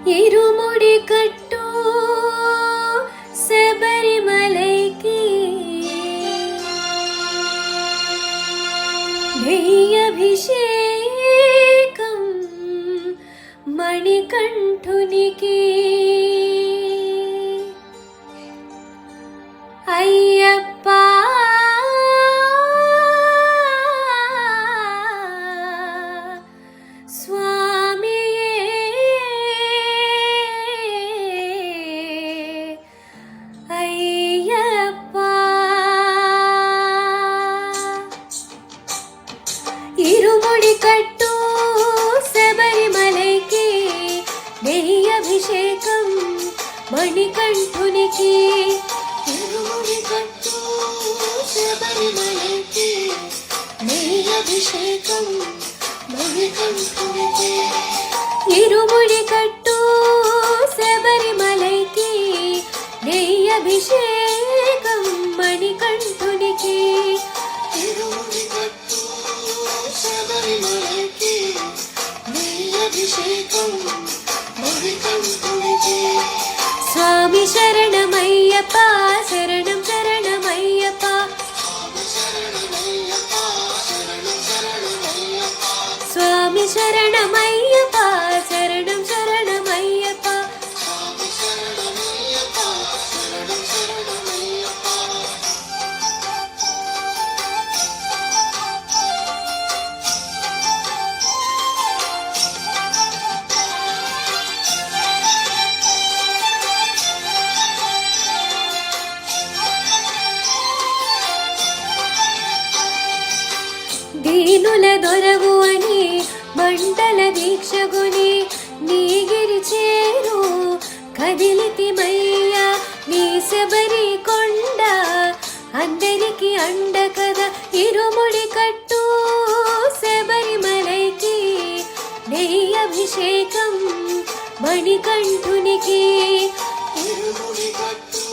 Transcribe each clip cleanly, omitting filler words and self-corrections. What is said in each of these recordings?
ఇరుముడి కట్టు శబరిమలైకి నెయ్యభిషేకం మణికంఠునికి అయ్యప్ప స్వామియే అయ్యప్ప ఇరుముడి కట్టు శబరిమలైకి నెయ్యభిషేకం మణికంఠునికి ఇరుముడి కట్టు శబరిమలైకి నెయ్యభిషేకం మణికంఠునికి ఇరుముడి కట్టు శబరిమలైకి నెయ్యభిషేకం మణికంఠునికి ఇరుముడి కట్టు శబరిమలైకి నెయ్యభిషేకం మణికంఠునికి స్వామి శరణమయ్యప్ప శరణం శరణమయ్యప్ప స్వామి శరణమయ్యప్ప శరణం శరణమయ్యప్ప దీనుల దొరవు అని మండల దీక్షగుని నీగిరి చేరు కదిలితిమయ్య నీ శబరి కొండ అందరికి అండ కదా ఇరుముడి కట్టు శబరిమలైకి నెయ్యభిషేకం మణికంఠునికి ఇరుముడి కట్టు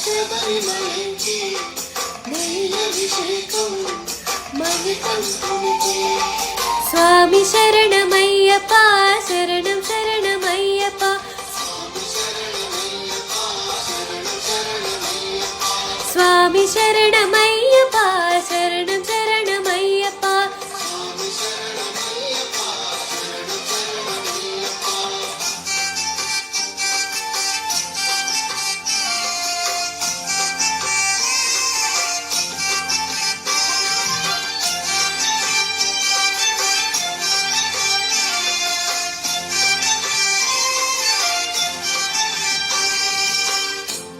శబరిమలైకి నెయ్యభిషేకం స్వామి శరణమయ్యప్ప శరణం శరణమయ్యప్ప స్వామి శరణమయ్యప్ప శరణం శరణమయ్యప్ప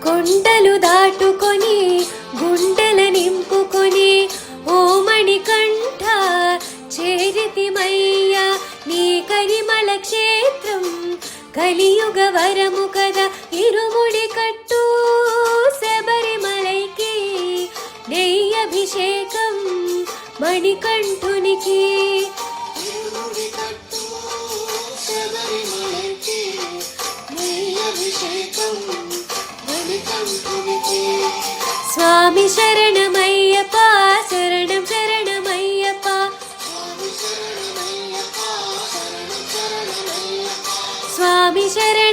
కొండలు దాటుకొని గుండెల నింపుకొని ఓ మణికంఠ చేరితిమయ్య నీ కరిమల క్షేత్రం కలియుగ వరము కదా ఇరుముడి కట్టు శబరిమలైకి నెయ్యభిషేకం మణికంఠునికి ఇరుముడి కట్టు శబరిమలైకి నెయ్యభిషేకం స్వామి శరణమయ్యప్ప శరణం శరణమయ్యప్ప స్వామి శరణ